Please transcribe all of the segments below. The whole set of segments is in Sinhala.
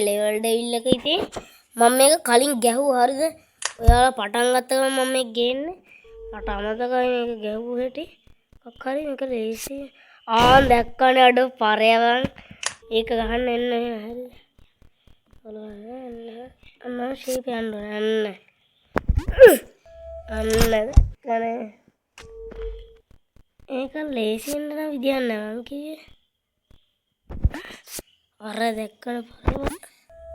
ලෙවල් ඩෙවිල් එක ඉතින් මම මේක කලින් ගැහුවා හරිද? ඔයාලා පටන් ගත්ත ගමන් මම මේක ගේන්නේ. මට අමතකයි මේක ගැහුව හැටි. මොකක් හරි මේක ලේසි. දැක්කනේ අඩ පරයවන්. ඒක ගහන්න එන්න හරි. අන්න ෂේප් යන්න ඕනේ. අන්න දැක්කනේ. ඒක ලේසියෙන් නම් විදියක් නෑ මං කිව්වේ. අර දැක්කන පරම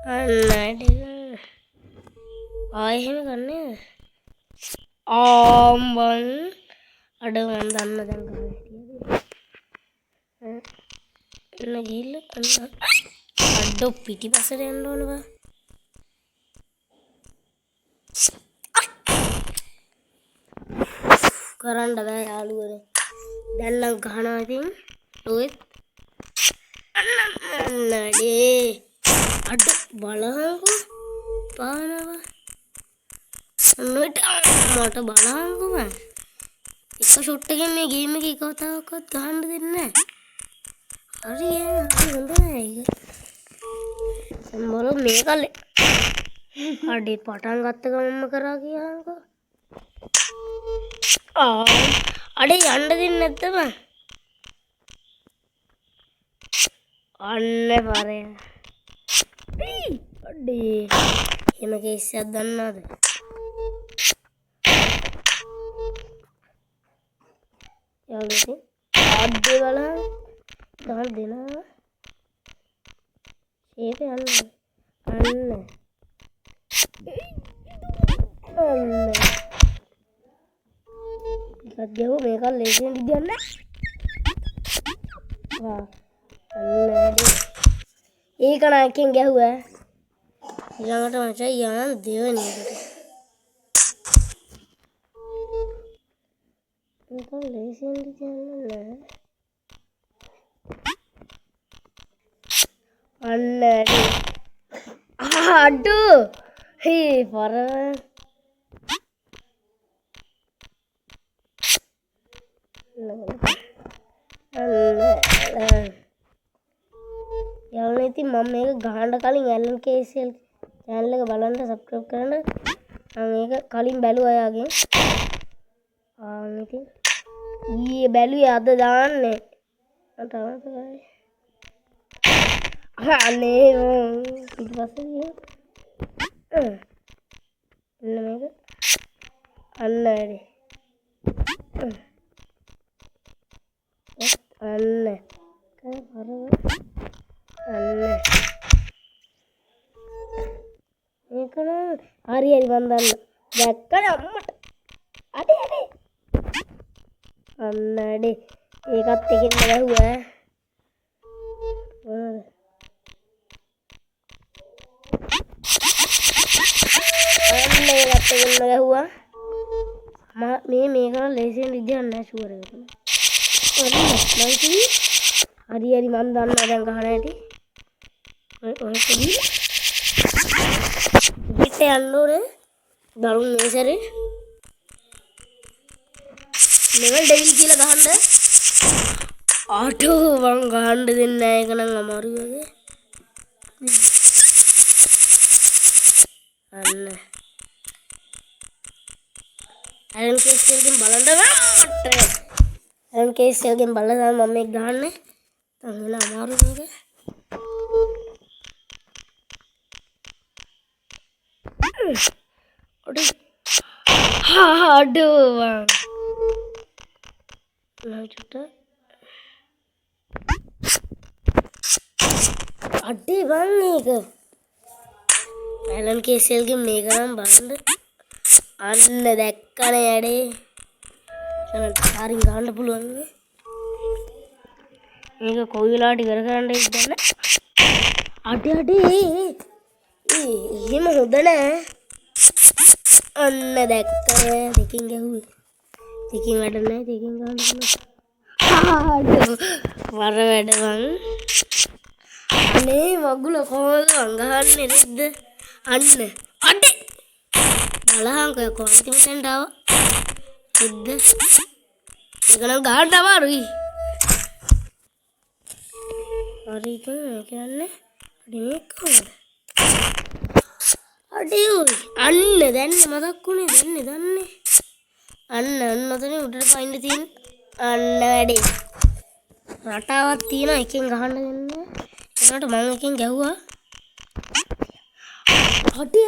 අන්න එහෙම ගන්නේ ආම්බන් අඩ මන් දන්න දැන් ගන්න එන්න ගිහිල්ලා අඩ පිටිපස්සට යන්න ඕන බා කරන්න බෑ යාළුවනේ දැන් නම් ගහනවා ඉතින් ඔයත් අන්නඩේ අඩ බලහංකෝ පානවා මට බලහංකෝ බං එක ෂොට් එකෙන් මේ ගේම් එකේ එක වතාවක්වත් ගහන්න දෙන්නේ නැහැ හරි හොඳ නෑ ඒක සම්බරෝ මේක අඩේ පටන් ගත්ත ගමන්ම කරා කියහන්කෝ අඩේ යන්න දෙන්නේ නැද්ද බං අන්න පරය අඩේ එහෙම කේස්සයක් දන්නවද යාළුවෝ අඩේ බලන්න තව දෙනවා ෂේප් යන්න අන්න එකක් ගියව මේක ලේසියෙන් විදියක් නෑ ඒක නකින් ගැහුවා ඊළඟට මචං යන්න දෙවෙනි එකට මේක ලේසියෙන් කියන්නේ නෑ අන්න අඩු හේ පර යාළුවනේ ඉතින් මම මේක ගහන්න කලින් ඇලන් කේසල් channel එක බලන්න subscribe කරන්න මම මේක කලින් බැලුවා යාගෙන් ඉතින් ඊයේ බැලුවේ අද දාන්නේ මට අවශ්‍යයි අනේ පිටපස්සේ එන්න මේක අන්න වැඩි අන්න මේක හරි මන් දන්න දැක්කද අම්මට අඩේ අන්න අඩේ ඒකත් එකෙන් ගැහුවා අන්න ඒකත් එකෙන් ගැහුවා මේක ලේසියෙන් විදියක් නෑ ෂුවර් එක හරි මන් දන්නවා දැන් ගහන හැටි ඔය පොඩි පිට යන්න ඕනේ දරුන් මේ සැරේ ලෙවල් ඩෙවිල් කියලා ගහන්න ආටෝ වන් ගහන්න දෙන්නේ නැහැ ඒක නම් අමාරුයි වගේ අන්න ඇලන් කේස්ගෙන් බලන්න ඇලන් කේස්ගෙන් බලලා මම මේක ගහන්නේ තංගල අමාරු මේක අඩෝ අඩේ වන් මේක ඇලන් කේසල්ගෙන් මේක නම් බලන්න අන්න දැක්කනේ ඇඩේ හරින් ගහන්න පුළුවන් මේක කොයි වෙලාවට ඉවර කරන්න ඉන්න අඩේ එහෙම හොඳ නෑ අන්න දැක්කනේ දෙකින් ගැහුවේ දෙකින් වැඩ නෑ දෙකින් ගහන්න වර වැඩ වන් අනේ වගුල කොහොමද ගහන්නේ නේද අන්න අඩේ බලහංකෝ කොන්තිමෙන්ට ආවා නේද ඒක නම් ගහන්න අමාරුයි හරි කියන්නේ අඩේ මේක කොහොමද අඩේ ඔයි අන්න දැන් මතක් වුණේ දන්නේ අන්න ඔතන උඩට පයින්න තියෙන අන්න වැඩේ රටාවක් තියෙනවා එකෙන් ගහන්න දෙන්න ඒකට මම එකෙන් ගැහුවා අඩේ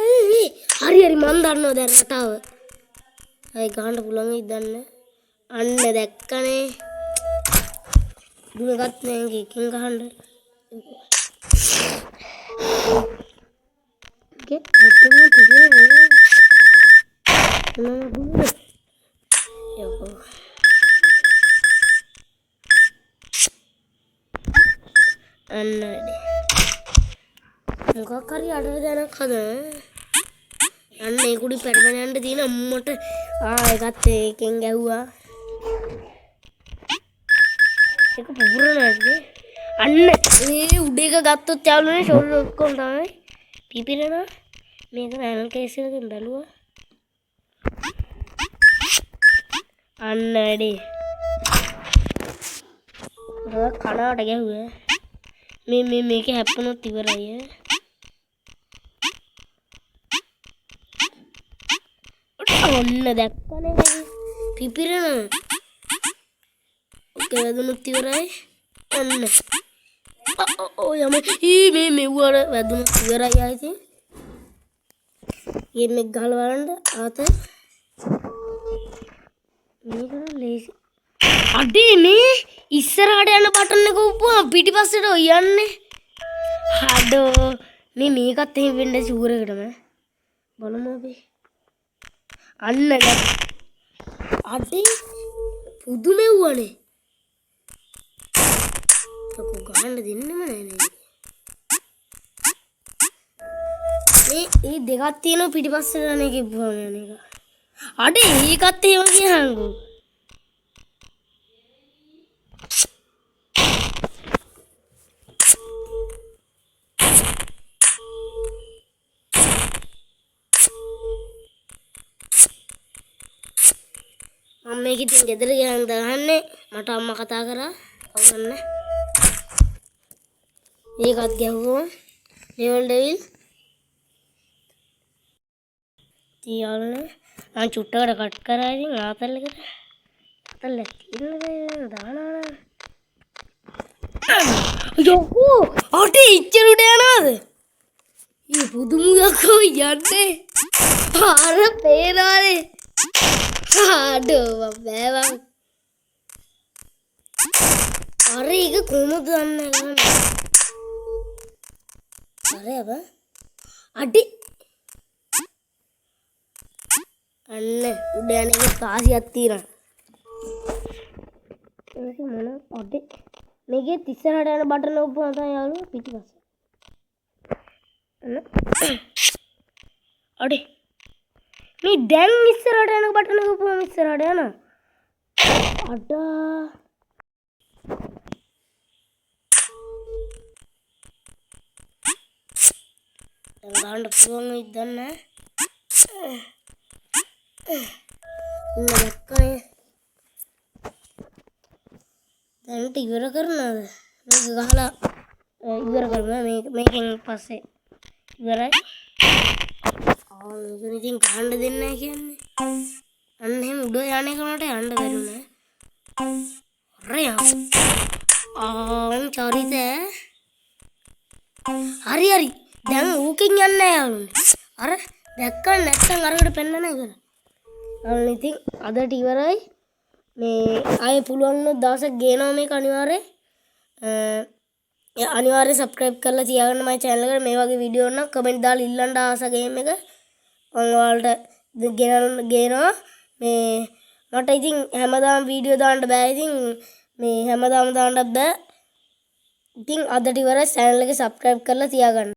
හරි මන් දන්නවා දැන් රටාව අය ගහන්න පුළුවන් වෙයිද දන්නේ අන්න දැක්කනේ දුනගත් නෑ එකෙන් ගහන්න Gimana tuh muka karya ada di anak kada anne kudi permanent dina ammata ekatte eken gewuwa එක පුපුරනවාද අන්න ඒ උඩ එක ගත්තොත් යාළුවනේ ෂෝල්ඩර් ඔක්කොම තමයි පිපිරෙනවා මේක නෑනල් කේස් එකකින් බැලුවා අන්න වැඩේ මම කනවට ගැහුවා මේක හැප්පුණොත් ඉවරයි ඔන්න දැක්කනේ පිපිරෙනවා වැදුනුත් ඉවරයි ඔන්න යම මේ මෙව්වර වැදුනුත් ඉවරයි ආයිති ගෙම්මෙක් ගහලා බලන්න ආත මේක ලේසි අඩේ මේ ඉස්සරහට යන බටන් එක උපුවා පිටිපස්සට යන්නේ හඩෝ මේකත් එහෙම වෙන්න ෂුවර් එකටම බලමු අපි අන්න අඩේ පුදුම මෙව්වනේ ගහන්න දෙන්නෙම නෑ නේද මේ දෙකක් තියෙනවා පිටිපස්සට යන එකේ පුහම යන එක අඩේ ඒකත් එහෙම කියහන්කෝ මම මේක ඉතින් ගෙදර ගියාන් දාන්නේ මට අම්මා කතා කරා කවන්න ඒකත් ගැහුවා ලෙවල් ඩෙවිල් තියල්නේ මම චුට්ටකට කට් කරා ඉතින් ආතල් එකට ආතල් තියෙන්නේ දානවා යකෝ අටේ ඉච්චරුට යනවාද ඊ පුදුම යකෝ යන්නේ අර පේනානේ ආඩෝ බෑවා අර ඒක කොහොමද දන්නේ නැහැ අරේ අබ අඩි අන්න උඩ යන එක කාසියක් තියෙනවා ඒක මොන අඩි මේකේ ඉස්සරහට යන බටන් ඔප්පුවා තමයි යාළුවා පිටිපස්ස අඩි මේ දැන් ඉස්සරහට යන බටන් එක ඔප්පුවා ඉස්සරහට යනවා අඩා ගාන්න පුළුවන් වෙයිද දන්නේ නැහැ දැන් ඉවර කරනවද මේක ගහලා ඉවර කරනවා මේකෙන් පස්සේ ඉවරයි මේක ඉතින් ගහන්න දෙන්නේ නැහැ කියන්නේ අන්න එහෙම උඩ යන එක නට යන්න බැරුණා චරිත හරි දැන් ඌකින් යන්නේ නැහැ යාළුවනේ අර දැක්කම නැත්තම් අරකට පෙන්නන එක අන්න ඉතින් අදට ඉවරයි මේ ආයේ පුළුවන් වුණොත් දවසක් ගේනවා මේක අනිවාර්යෙන් සබ්ස්ක්‍රයිබ් කරලා තියාගන්න මගේ channel එකට මේ වගේ වීඩියෝ නම් කමෙන්ට් දාලා ඉල්ලන්න ආස ගේම් එක මම ඔයාලට ගේනවා මේ මට ඉතින් හැමදාම වීඩියෝ දාන්න බෑ ඉතින් මේ හැමදාම දාන්නත් බෑ ඉතින් අදට ඉවරයි channel එක සබ්ස්ක්‍රයිබ් කරලා තියාගන්න